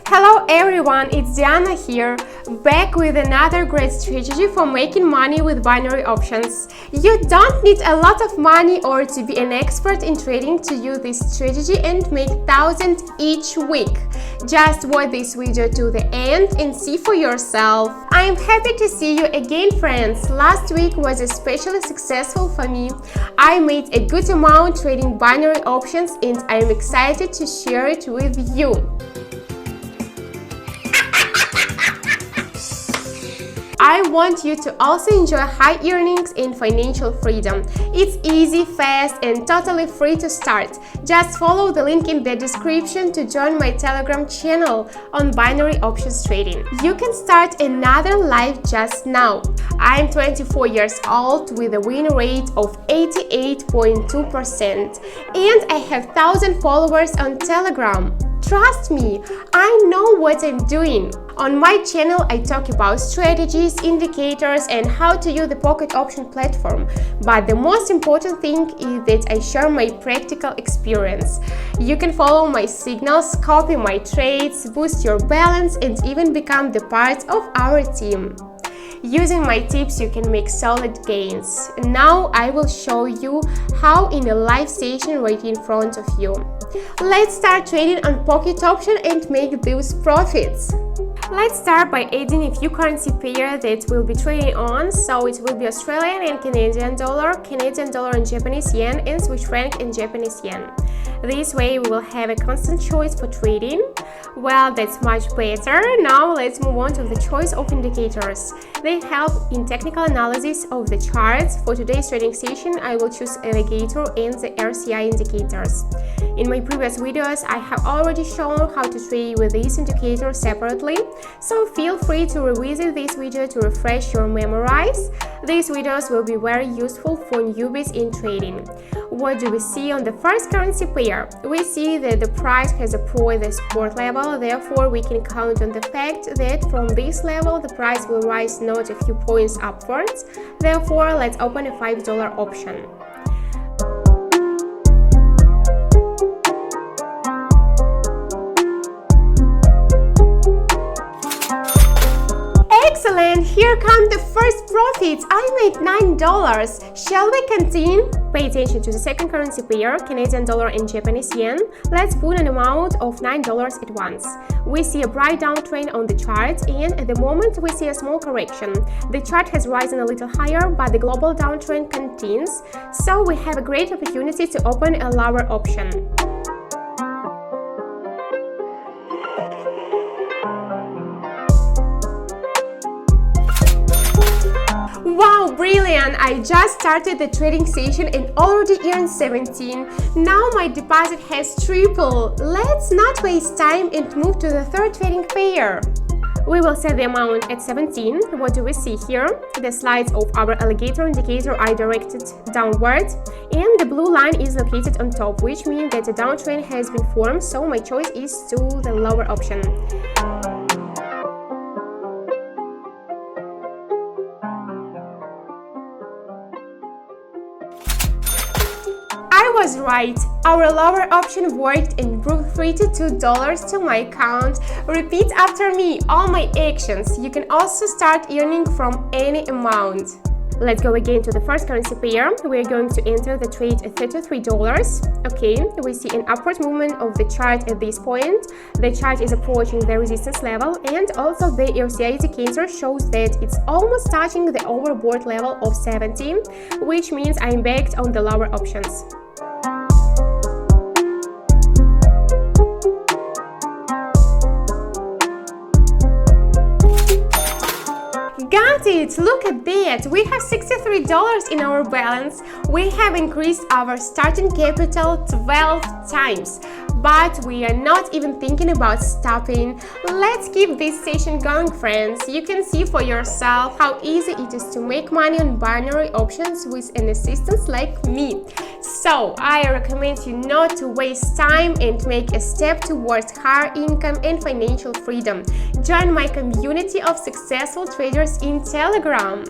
Hello everyone, it's Diana here, back with another great strategy for making money with binary options. You don't need a lot of money or to be an expert in trading to use this strategy and make thousands each week. Just watch this video to the end and see for yourself. I'm happy to see you again, friends. Last week was especially successful for me. I made a good amount trading binary options and I'm excited to share it with you. I want you to also enjoy high earnings and financial freedom. It's easy, fast, and totally free to start. Just follow the link in the description to join my Telegram channel on binary options trading. You can start another life just now. I'm 24 years old with a win rate of 88.2% and I have 1,000 followers on Telegram. Trust me, I know what I'm doing. On my channel, I talk about strategies, indicators, and how to use the pocket option platform. But the most important thing is that I share my practical experience. You can follow my signals, copy my trades, boost your balance, and even become the part of our team. Using my tips, you can make solid gains. Now I will show you how in a live session right in front of you. Let's start trading on pocket option and make those profits. Let's start by adding a few currency pair that we'll be trading on. So it will be Australian and Canadian dollar and Japanese yen, and Swiss franc and Japanese yen. This way we will have a constant choice for trading. Well, that's much better. Now let's move on to the choice of indicators. They help in technical analysis of the charts. For today's trading session, I will choose alligator and the RCI indicators. In my previous videos, I have already shown how to trade with these indicators separately, so feel free to revisit this video to refresh your memories. These videos will be very useful for newbies in trading. What do we see on the first currency pair? We see that the price has approached the support level, therefore we can count on the fact that from this level the price will rise not a few points upwards. Therefore, let's open a $5 option. Excellent! Here come the first profits. I made $9. Shall we continue? Pay attention to the second currency pair, Canadian dollar and Japanese yen. Let's put an amount of $9 at once. We see a bright downtrend on the chart and at the moment we see a small correction. The chart has risen a little higher but the global downtrend continues, so we have a great opportunity to open a lower option. Wow, brilliant! I just started the trading session and already earned 17. Now my deposit has tripled. Let's not waste time and move to the third trading pair. We will set the amount at 17. What do we see here? The slides of our alligator indicator are directed downward and the blue line is located on top, which means that a downtrend has been formed, so my choice is to the lower option. I was right. Our lower option worked and brought $32 to my account. Repeat after me all my actions. You can also start earning from any amount. Let's go again to the first currency pair. We're going to enter the trade at $33. Okay, we see an upward movement of the chart at this point. The chart is approaching the resistance level and also the RCI indicator shows that it's almost touching the overbought level of 70, which means I'm backed on the lower options. Got it! Look at that! We have $63 in our balance. We have increased our starting capital 12 times. But we are not even thinking about stopping. Let's keep this session going, friends. You can see for yourself how easy it is to make money on binary options with an assistant like me. So I recommend you not to waste time and make a step towards higher income and financial freedom. Join my community of successful traders in Telegram.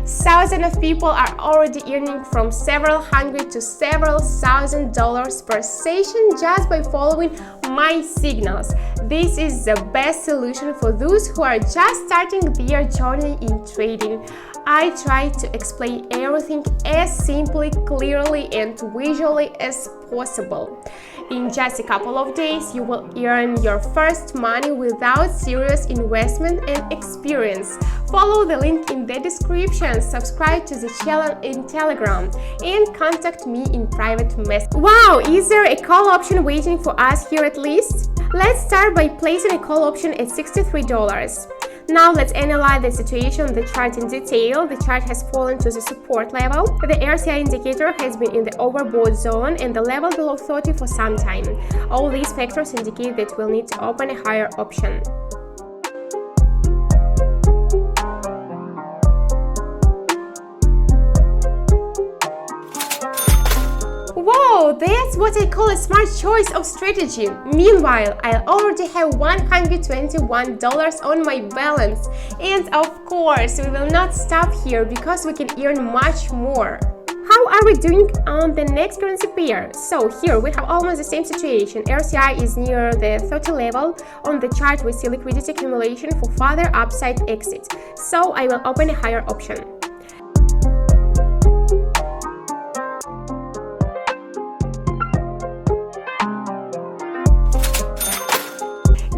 Thousands of people are already earning from several hundred to several $1,000s per session just by following my signals. This is the best solution for those who are just starting their journey in trading. I try to explain everything as simply, clearly, and visually as possible. In just a couple of days, you will earn your first money without serious investment and experience. Follow the link in the description, subscribe to the channel in Telegram, and contact me in private message. Wow, is there a call option waiting for us here at least? Let's start by placing a call option at $63. Now let's analyze the situation on the chart in detail. The chart has fallen to the support level. The RSI indicator has been in the overbought zone and the level below 30 for some time. All these factors indicate that we'll need to open a higher option. Wow, that's what I call a smart choice of strategy. Meanwhile, I already have $121 on my balance. And of course, we will not stop here because we can earn much more. How are we doing on the next currency pair? So here we have almost the same situation. RSI is near the 30 level. On the chart we see liquidity accumulation for further upside exit. So I will open a higher option.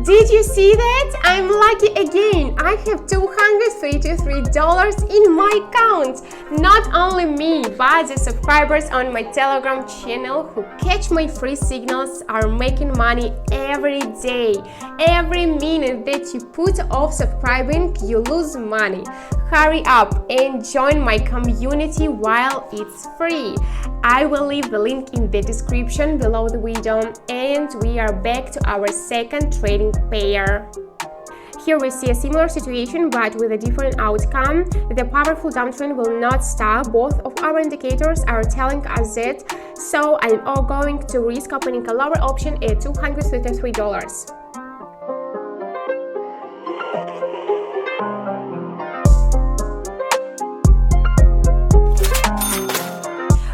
Did you see that? I'm lucky again. I have $233 in my account. Not only me, but the subscribers on my Telegram channel who catch my free signals are making money every day. Every minute that you put off subscribing, you lose money. Hurry up and join my community while it's free. I will leave the link in the description below the video, and we are back to our second trading pair. Here we see a similar situation but with a different outcome. The powerful downtrend will not stop. Both of our indicators are telling us that, so I'm going to risk opening a lower option at $233.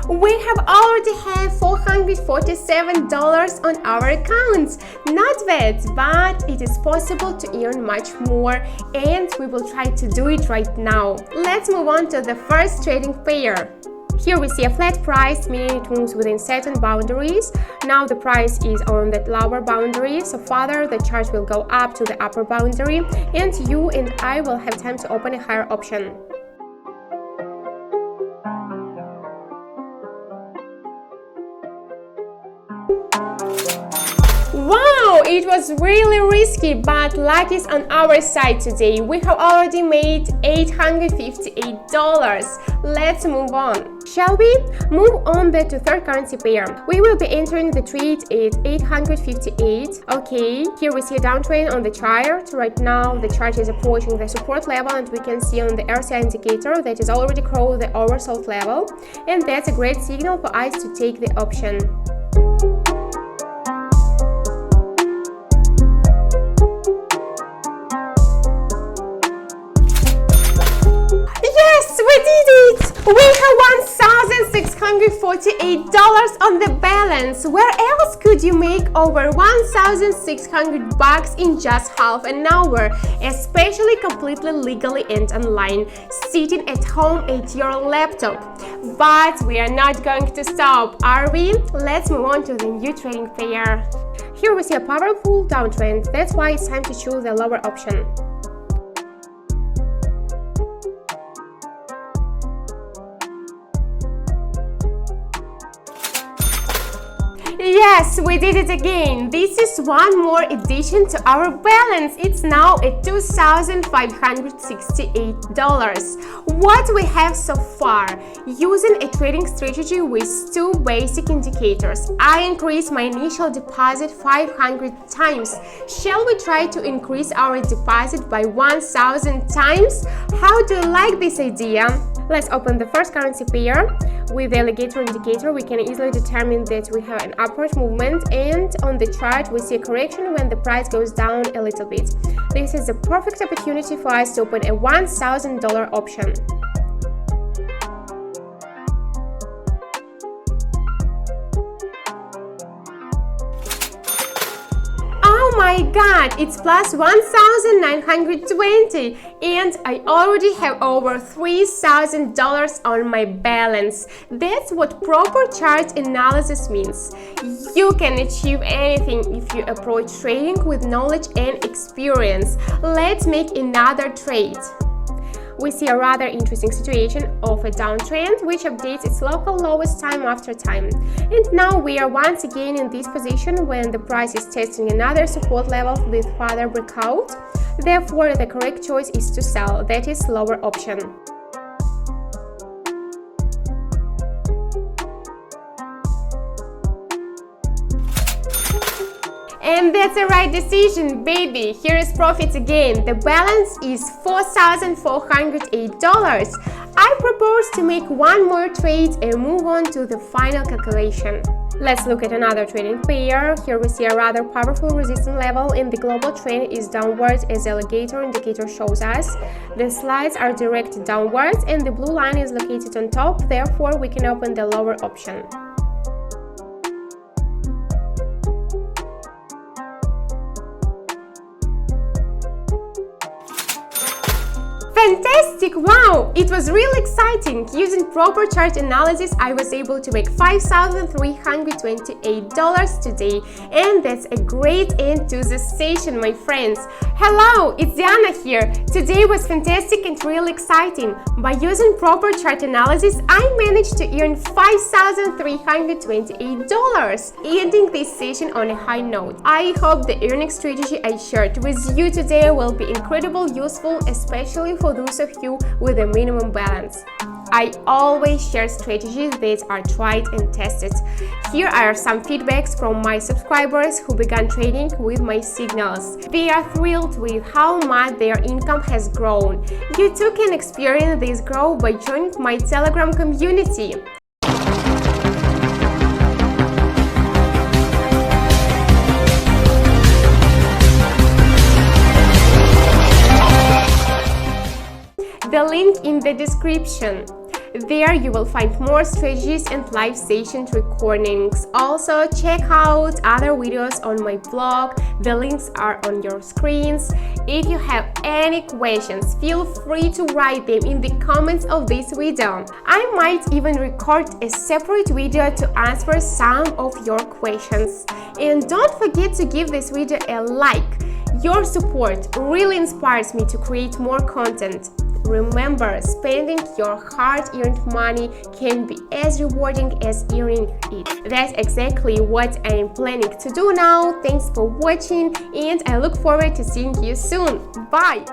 We have already had $447 on our accounts. Not bad, but it is possible to earn much more, and we will try to do it right now. Let's move on to the first trading pair. Here we see a flat price, meaning it moves within certain boundaries. Now the price is on that lower boundary, so further the chart will go up to the upper boundary, and you and I will have time to open a higher option. Wow, it was really risky, but luck is on our side today. We have already made $858. Let's move on. Shall we? Move on then to third currency pair. We will be entering the trade at 858. Okay, here we see a downtrend on the chart. Right now the chart is approaching the support level, and we can see on the RSI indicator that is already crossed the oversold level, and that's a great signal for us to take the option. Yes, we did it! We have $1,648 on the balance. Where else could you make over $1,600 in just half an hour, especially completely legally and online, sitting at home at your laptop? But we are not going to stop, are we? Let's move on to the new trading pair. Here we see a powerful downtrend. That's why it's time to choose the lower option. Yes, we did it again. This is one more addition to our balance. It's now at $2,568. What we have so far? Using a trading strategy with two basic indicators, I increased my initial deposit 500 times. Shall we try to increase our deposit by 1,000 times? How do you like this idea? Let's open the first currency pair. With the alligator indicator, we can easily determine that we have an upward movement, and on the chart we see a correction when the price goes down a little bit. This is the perfect opportunity for us to open a $1,000 option. Oh my god, it's plus 1,920 and I already have over $3,000 on my balance. That's what proper chart analysis means. You can achieve anything if you approach trading with knowledge and experience. Let's make another trade. We see a rather interesting situation of a downtrend which updates its local lowest time after time. And now we are once again in this position when the price is testing another support level with further breakout. Therefore, the correct choice is to sell, that is lower option. And that's the right decision, baby. Here is profit again. The balance is $4,408. I propose to make one more trade and move on to the final calculation. Let's look at another trading pair. Here we see a rather powerful resistance level and the global trend is downwards as the alligator indicator shows us. The slides are directed downwards and the blue line is located on top, therefore we can open the lower option. Fantastic! Wow! It was really exciting! Using proper chart analysis, I was able to make $5,328 today, and that's a great end to the session, my friends. Hello, it's Diana here. Today was fantastic and really exciting. By using proper chart analysis, I managed to earn $5,328, ending this session on a high note. I hope the earning strategy I shared with you today will be incredibly useful, especially for those of you with a minimum balance. I always share strategies that are tried and tested. Here are some feedbacks from my subscribers who began trading with my signals. They are thrilled with how much their income has grown. You too can experience this growth by joining my Telegram community. The link in the description. There you will find more strategies and live session recordings. Also, check out other videos on my blog. The links are on your screens. If you have any questions, feel free to write them in the comments of this video. I might even record a separate video to answer some of your questions. And don't forget to give this video a like. Your support really inspires me to create more content. Remember, spending your hard-earned money can be as rewarding as earning it. That's exactly what I am planning to do now. Thanks for watching and I look forward to seeing you soon. Bye!